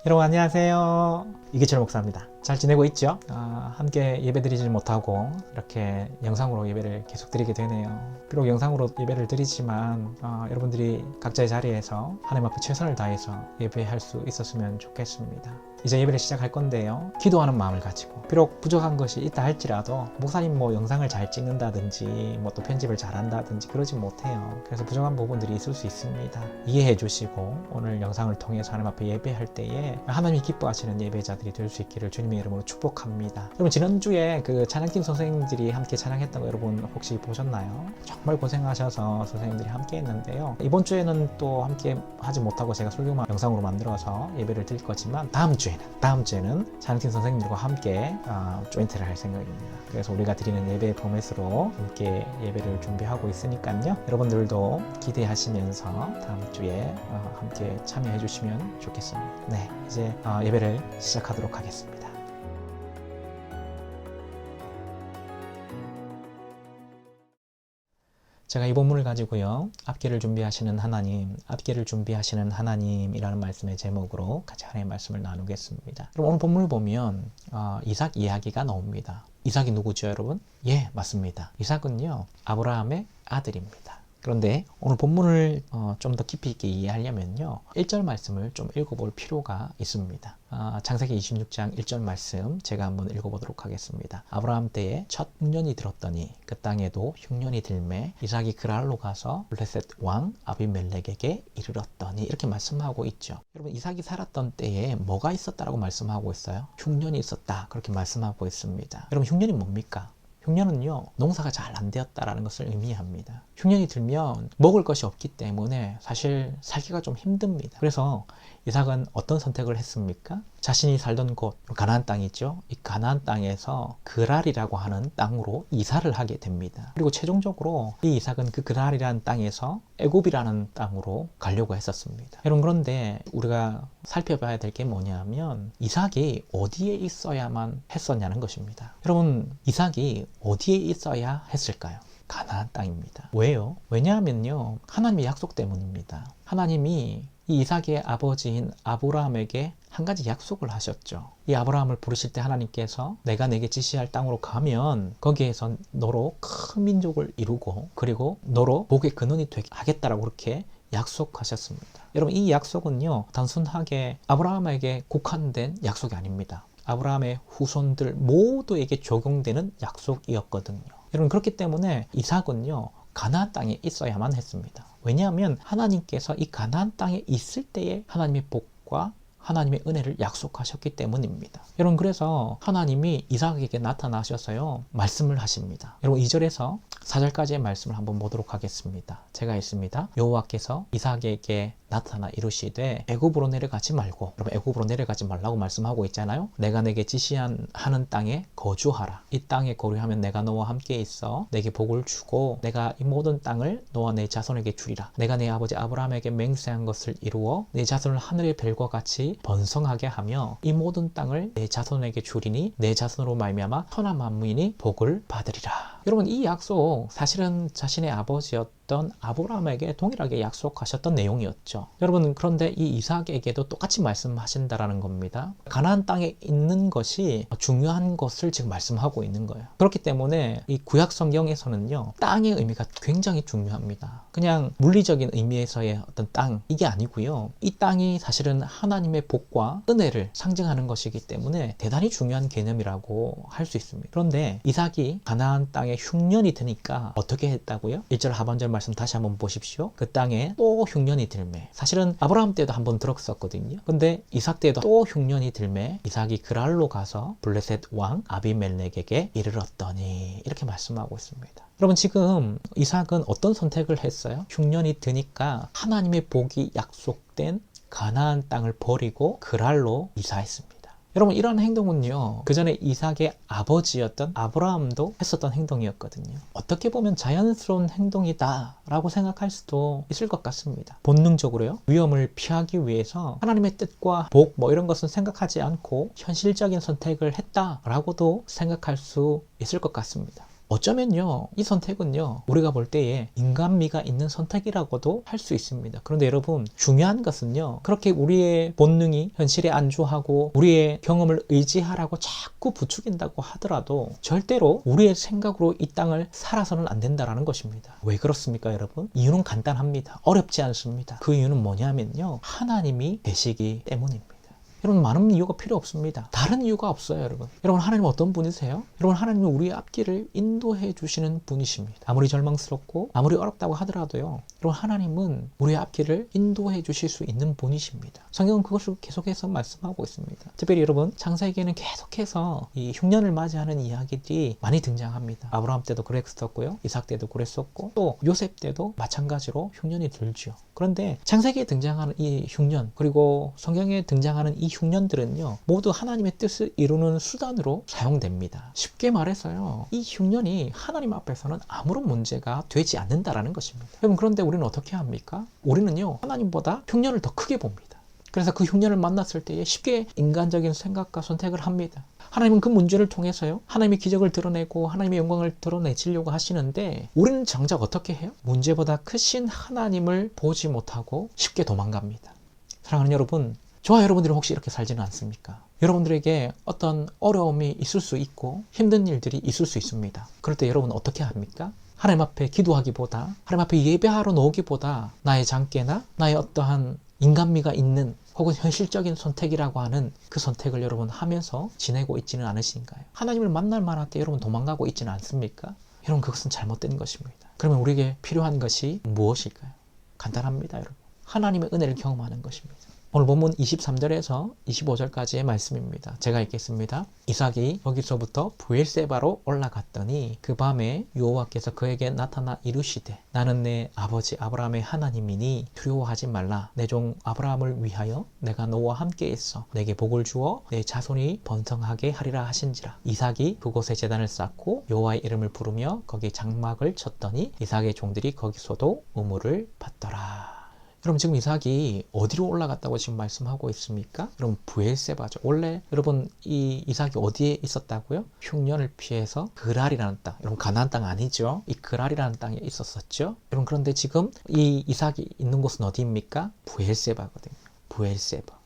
여러분 안녕하세요. 이기철 목사입니다. 잘 지내고 있죠? 함께 예배 드리지 못하고 이렇게 영상으로 예배를 계속 드리게 되네요. 비록 영상으로 예배를 드리지만 여러분들이 각자의 자리에서 하나님 앞에 최선을 다해서 예배할 수 있었으면 좋겠습니다. 이제 예배를 시작할 건데요. 기도하는 마음을 가지고 비록 부족한 것이 있다 할지라도 목사님 영상을 잘 찍는다든지 또 편집을 잘한다든지 그러지 못해요. 그래서 부족한 부분들이 있을 수 있습니다. 이해해 주시고 오늘 영상을 통해서 하나님 앞에 예배할 때에 하나님이 기뻐하시는 예배자들이 될 수 있기를 주님의 이름으로 축복합니다. 여러분 지난주에 그 찬양팀 선생님들이 함께 찬양했던 거 여러분 혹시 보셨나요? 정말 고생하셔서 선생님들이 함께 했는데요. 이번 주에는 또 함께 하지 못하고 제가 설교만 영상으로 만들어서 예배를 드릴 거지만 다음 주에는 찬양팀 선생님들과 함께 조인트를 할 생각입니다. 그래서 우리가 드리는 예배 포맷으로 함께 예배를 준비하고 있으니까요. 여러분들도 기대하시면서 다음 주에 함께 참여해 주시면 좋겠습니다. 네, 이제 예배를 시작하도록 하겠습니다. 제가 이 본문을 가지고요. 앞길을 준비하시는 하나님이라는 말씀의 제목으로 같이 하나님의 말씀을 나누겠습니다. 그럼 오늘 본문을 보면 이삭 이야기가 나옵니다. 이삭이 누구죠, 여러분? 예, 맞습니다. 이삭은요, 아브라함의 아들입니다. 그런데 오늘 본문을 좀 더 깊이 있게 이해하려면요. 1절 말씀을 좀 읽어볼 필요가 있습니다. 창세기 26장 1절 말씀 제가 한번 읽어보도록 하겠습니다. 아브라함 때에 첫 흉년이 들었더니 그 땅에도 흉년이 들매 이삭이 그랄로 가서 블레셋 왕 아비멜렉에게 이르렀더니 이렇게 말씀하고 있죠. 여러분 이삭이 살았던 때에 뭐가 있었다라고 말씀하고 있어요? 흉년이 있었다 그렇게 말씀하고 있습니다. 여러분 흉년이 뭡니까? 흉년은요, 농사가 잘 안 되었다라는 것을 의미합니다. 흉년이 들면 먹을 것이 없기 때문에 사실 살기가 좀 힘듭니다. 그래서 이삭은 어떤 선택을 했습니까? 자신이 살던 곳, 가나안 땅이죠. 이 가나안 땅에서 그랄이라고 하는 땅으로 이사를 하게 됩니다. 그리고 최종적으로 이 이삭은 그 그랄이라는 땅에서 애굽이라는 땅으로 가려고 했었습니다. 여러분 그런데 우리가 살펴봐야 될 게 뭐냐면 이삭이 어디에 있어야만 했었냐는 것입니다. 여러분 이삭이 어디에 있어야 했을까요? 가나안 땅입니다. 왜요? 왜냐하면요 하나님의 약속 때문입니다. 하나님이 이 이삭의 아버지인 아브라함에게 한 가지 약속을 하셨죠. 이 아브라함을 부르실 때 하나님께서 내가 내게 지시할 땅으로 가면 거기에서 너로 큰 민족을 이루고 그리고 너로 복의 근원이 되게 하겠다라고 그렇게 약속하셨습니다. 여러분 이 약속은요 단순하게 아브라함에게 국한된 약속이 아닙니다. 아브라함의 후손들 모두에게 적용되는 약속이었거든요. 여러분 그렇기 때문에 이삭은요 가나안 땅에 있어야만 했습니다. 왜냐하면 하나님께서 이 가나안 땅에 있을 때에 하나님의 복과 하나님의 은혜를 약속하셨기 때문입니다. 여러분 그래서 하나님이 이삭에게 나타나셔서요 말씀을 하십니다. 여러분 2절에서 4절까지의 말씀을 한번 보도록 하겠습니다. 제가 읽습니다. 여호와께서 이삭에게 나타나 이르시되 애굽으로 내려가지 말고, 여러분 애굽으로 내려가지 말라고 말씀하고 있잖아요. 내가 내게 지시하는 땅에 거주하라. 이 땅에 거류하면 내가 너와 함께 있어 내게 복을 주고 내가 이 모든 땅을 너와 내 자손에게 주리라. 내가 내 아버지 아브라함에게 맹세한 것을 이루어 내 자손을 하늘의 별과 같이 번성하게 하며 이 모든 땅을 내 자손에게 주리니 내 자손으로 말미암아 천하 만민이 복을 받으리라. 여러분 이 약속 사실은 자신의 아버지였던 아브라함에게 동일하게 약속하셨던 내용이었죠. 여러분 그런데 이 이삭에게도 똑같이 말씀하신다라는 겁니다. 가나안 땅에 있는 것이 중요한 것을 지금 말씀하고 있는 거예요. 그렇기 때문에 이 구약 성경에서는요 땅의 의미가 굉장히 중요합니다. 그냥 물리적인 의미에서의 어떤 땅 이게 아니고요. 이 땅이 사실은 하나님의 복과 은혜를 상징하는 것이기 때문에 대단히 중요한 개념이라고 할 수 있습니다. 그런데 이삭이 가나안 땅에 흉년이 드니까 어떻게 했다고요? 1절 하반절 말씀 다시 한번 보십시오. 그 땅에 또 흉년이 들매. 사실은 아브라함 때도 한번 들었었거든요. 근데 이삭 때도 또 흉년이 들매 이삭이 그랄로 가서 블레셋 왕 아비멜렉에게 이르렀더니 이렇게 말씀하고 있습니다. 여러분 지금 이삭은 어떤 선택을 했어요? 흉년이 드니까 하나님의 복이 약속된 가나안 땅을 버리고 그랄로 이사했습니다. 여러분 이런 행동은요 그 전에 이삭의 아버지였던 아브라함도 했었던 행동이었거든요. 어떻게 보면 자연스러운 행동이다 라고 생각할 수도 있을 것 같습니다. 본능적으로요 위험을 피하기 위해서 하나님의 뜻과 복 이런 것은 생각하지 않고 현실적인 선택을 했다라고도 생각할 수 있을 것 같습니다. 어쩌면요, 이 선택은요, 우리가 볼 때에 인간미가 있는 선택이라고도 할 수 있습니다. 그런데 여러분, 중요한 것은요, 그렇게 우리의 본능이 현실에 안주하고 우리의 경험을 의지하라고 자꾸 부추긴다고 하더라도 절대로 우리의 생각으로 이 땅을 살아서는 안 된다라는 것입니다. 왜 그렇습니까, 여러분? 이유는 간단합니다. 어렵지 않습니다. 그 이유는 뭐냐면요, 하나님이 계시기 때문입니다. 여러분, 많은 이유가 필요 없습니다. 다른 이유가 없어요, 여러분. 여러분, 하나님 어떤 분이세요? 여러분, 하나님은 우리의 앞길을 인도해 주시는 분이십니다. 아무리 절망스럽고 아무리 어렵다고 하더라도요, 여러분, 하나님은 우리의 앞길을 인도해 주실 수 있는 분이십니다. 성경은 그것을 계속해서 말씀하고 있습니다. 특별히 여러분, 창세기에는 계속해서 이 흉년을 맞이하는 이야기들이 많이 등장합니다. 아브라함 때도 그랬었고요, 이삭 때도 그랬었고, 또 요셉 때도 마찬가지로 흉년이 들죠. 그런데 창세기에 등장하는 이 흉년, 그리고 성경에 등장하는 이 흉년들은요, 모두 하나님의 뜻을 이루는 수단으로 사용됩니다. 쉽게 말해서요, 이 흉년이 하나님 앞에서는 아무런 문제가 되지 않는다라는 것입니다. 여러분, 그런데 우리는 어떻게 합니까? 우리는요, 하나님보다 흉년을 더 크게 봅니다. 그래서 그 흉년을 만났을 때에 쉽게 인간적인 생각과 선택을 합니다. 하나님은 그 문제를 통해서요, 하나님의 기적을 드러내고 하나님의 영광을 드러내시려고 하시는데, 우리는 정작 어떻게 해요? 문제보다 크신 하나님을 보지 못하고 쉽게 도망갑니다. 사랑하는 여러분, 저와 여러분들이 혹시 이렇게 살지는 않습니까? 여러분들에게 어떤 어려움이 있을 수 있고 힘든 일들이 있을 수 있습니다. 그럴 때 여러분은 어떻게 합니까? 하나님 앞에 기도하기보다, 하나님 앞에 예배하러 나오기보다 나의 장깨나 나의 어떠한 인간미가 있는 혹은 현실적인 선택이라고 하는 그 선택을 여러분 하면서 지내고 있지는 않으신가요? 하나님을 만날 만할 때 여러분 도망가고 있지는 않습니까? 여러분, 그것은 잘못된 것입니다. 그러면 우리에게 필요한 것이 무엇일까요? 간단합니다, 여러분. 하나님의 은혜를 경험하는 것입니다. 오늘 본문 23절에서 25절까지의 말씀입니다. 제가 읽겠습니다. 이삭이 거기서부터 브엘세바로 올라갔더니 그 밤에 여호와께서 그에게 나타나 이르시되 나는 내 아버지 아브라함의 하나님이니 두려워하지 말라. 내 종 아브라함을 위하여 내가 너와 함께 있어 내게 복을 주어 내 자손이 번성하게 하리라 하신지라. 이삭이 그곳에 제단을 쌓고 여호와의 이름을 부르며 거기 장막을 쳤더니 이삭의 종들이 거기서도 우물을 받더라. 여러분, 지금 이삭이 어디로 올라갔다고 지금 말씀하고 있습니까? 여러분, 브엘세바죠. 원래 여러분, 이 이삭이 어디에 있었다고요? 흉년을 피해서 그랄이라는 땅, 여러분 가나안 땅 아니죠? 이 그랄이라는 땅에 있었었죠. 여러분, 그런데 지금 이 이삭이 있는 곳은 어디입니까? 브엘세바거든요. 브엘세바.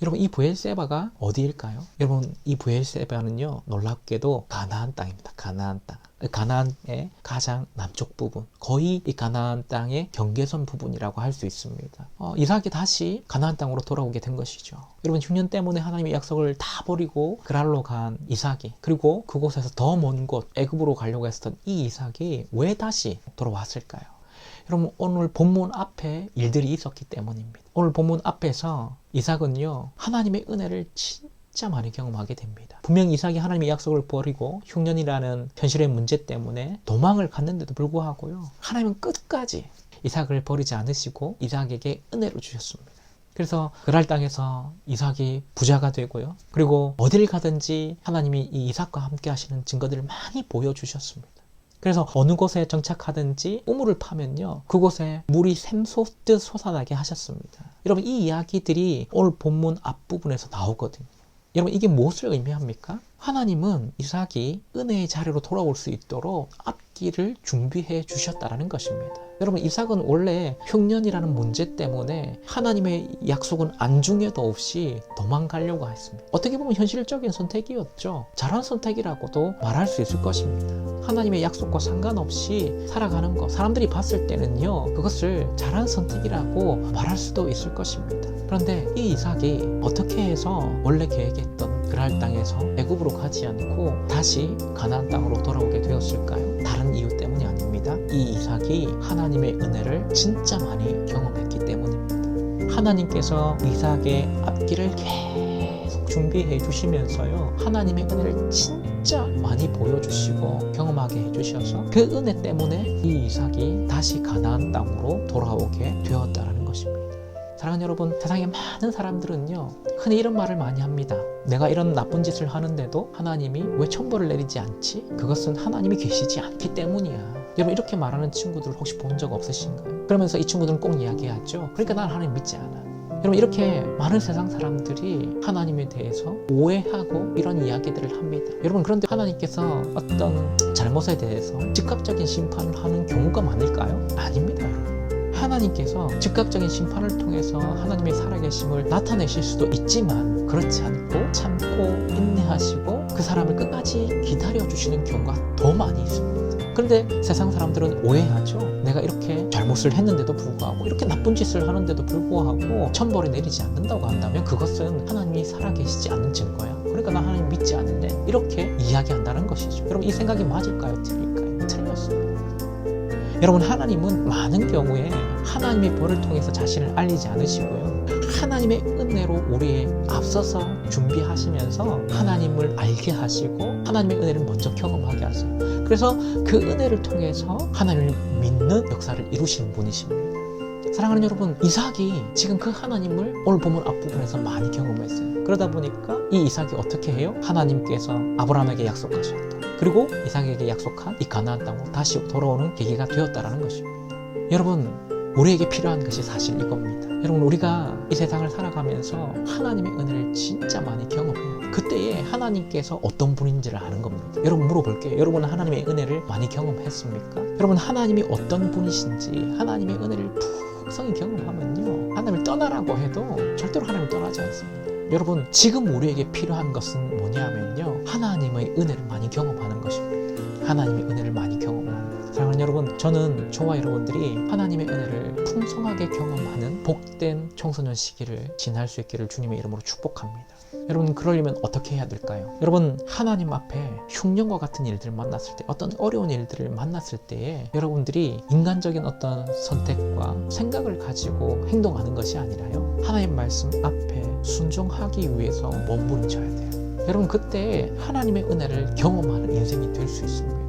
여러분, 이 브엘세바가 어디일까요? 여러분, 이 브엘세바는요, 놀랍게도 가나안 땅입니다. 가나안 땅. 가나안의 가장 남쪽 부분, 거의 이 가나안 땅의 경계선 부분이라고 할 수 있습니다. 이삭이 다시 가나안 땅으로 돌아오게 된 것이죠. 여러분, 흉년 때문에 하나님의 약속을 다 버리고 그랄로 간 이삭이, 그리고 그곳에서 더 먼 곳 애굽으로 가려고 했던 이 이삭이 왜 다시 돌아왔을까요? 여러분, 오늘 본문 앞에 일들이 있었기 때문입니다. 오늘 본문 앞에서 이삭은요, 하나님의 은혜를 진짜 많이 경험하게 됩니다. 분명히 이삭이 하나님의 약속을 버리고 흉년이라는 현실의 문제 때문에 도망을 갔는데도 불구하고요, 하나님은 끝까지 이삭을 버리지 않으시고 이삭에게 은혜를 주셨습니다. 그래서 그랄 땅에서 이삭이 부자가 되고요, 그리고 어딜 가든지 하나님이 이 이삭과 함께 하시는 증거들을 많이 보여주셨습니다. 그래서 어느 곳에 정착하든지 우물을 파면요, 그곳에 물이 샘솟듯 솟아나게 하셨습니다. 여러분, 이 이야기들이 오늘 본문 앞부분에서 나오거든요. 여러분, 이게 무엇을 의미합니까? 하나님은 이삭이 은혜의 자리로 돌아올 수 있도록 앞길을 준비해 주셨다는 것입니다. 여러분, 이삭은 원래 흉년이라는 문제 때문에 하나님의 약속은 안중에도 없이 도망가려고 했습니다. 어떻게 보면 현실적인 선택이었죠. 잘한 선택이라고도 말할 수 있을 것입니다. 하나님의 약속과 상관없이 살아가는 것, 사람들이 봤을 때는요, 그것을 잘한 선택이라고 말할 수도 있을 것입니다. 그런데 이 이삭이 어떻게 해서 원래 계획했던 그랄 땅에서 애굽으로 가지 않고 다시 가나안 땅으로 돌아오게 되었을까요? 다른 이유 때문이 아닙니다. 이 이삭이 하나님의 은혜를 진짜 많이 경험했기 때문입니다. 하나님께서 이삭의 앞길을 계속 준비해 주시면서요, 하나님의 은혜를 진짜 많이 보여주시고 경험하게 해주셔서 그 은혜 때문에 이 이삭이 다시 가나안 땅으로 돌아오게 되었다는 것입니다. 사랑하는 여러분, 세상에 많은 사람들은요, 흔히 이런 말을 많이 합니다. 내가 이런 나쁜 짓을 하는데도 하나님이 왜 천벌을 내리지 않지? 그것은 하나님이 계시지 않기 때문이야. 여러분, 이렇게 말하는 친구들 혹시 본 적 없으신가요? 그러면서 이 친구들은 꼭 이야기하죠. 그러니까 난 하나님 믿지 않아. 여러분, 이렇게 많은 세상 사람들이 하나님에 대해서 오해하고 이런 이야기들을 합니다. 여러분, 그런데 하나님께서 어떤 잘못에 대해서 즉각적인 심판을 하는 경우가 많을까요? 아닙니다, 여러분. 하나님께서 즉각적인 심판을 통해서 하나님의 살아계심을 나타내실 수도 있지만 그렇지 않고 참고 인내하시고 그 사람을 끝까지 기다려주시는 경우가 더 많이 있습니다. 그런데 세상 사람들은 오해하죠. 내가 이렇게 잘못을 했는데도 불구하고 이렇게 나쁜 짓을 하는데도 불구하고 천벌이 내리지 않는다고 한다면 그것은 하나님이 살아계시지 않는 증거야. 그러니까 나 하나님 믿지 않는데 이렇게 이야기한다는 것이죠. 여러분, 이 생각이 맞을까요? 틀릴까요? 틀렸습니다. 여러분, 하나님은 많은 경우에 하나님의 벌을 통해서 자신을 알리지 않으시고요. 하나님의 은혜로 우리에 앞서서 준비하시면서 하나님을 알게 하시고 하나님의 은혜를 먼저 경험하게 하세요. 그래서 그 은혜를 통해서 하나님을 믿는 역사를 이루시는 분이십니다. 사랑하는 여러분, 이삭이 지금 그 하나님을 오늘 본문 앞부분에서 많이 경험했어요. 그러다 보니까 이 이삭이 어떻게 해요? 하나님께서 아브라함에게 약속하셨다. 그리고 이삭에게 약속한 이 가나안 땅으로 다시 돌아오는 계기가 되었다라는 것입니다. 여러분, 우리에게 필요한 것이 사실 이겁니다. 여러분, 우리가 이 세상을 살아가면서 하나님의 은혜를 진짜 많이 경험해요. 그때에 하나님께서 어떤 분인지를 아는 겁니다. 여러분, 물어볼게요. 여러분은 하나님의 은혜를 많이 경험했습니까? 여러분, 하나님이 어떤 분이신지 하나님의 은혜를 풍성히 경험하면요, 하나님을 떠나라고 해도 절대로 하나님을 떠나지 않습니다. 여러분, 지금 우리에게 필요한 것은 뭐냐면요, 하나님의 은혜를 많이 경험하는 것입니다. 하나님의 은혜를 많이 경험합니다. 사랑하는 여러분, 저는 저와 여러분들이 하나님의 은혜를 풍성하게 경험하는 복된 청소년 시기를 지날 수 있기를 주님의 이름으로 축복합니다. 여러분, 그러려면 어떻게 해야 될까요? 여러분, 하나님 앞에 흉년과 같은 일들을 만났을 때, 어떤 어려운 일들을 만났을 때에 여러분들이 인간적인 어떤 선택과 생각을 가지고 행동하는 것이 아니라요, 하나님 말씀 앞에 순종하기 위해서 몸부림쳐야 돼요. 여러분, 그때 하나님의 은혜를 경험하는 인생이 될 수 있습니다.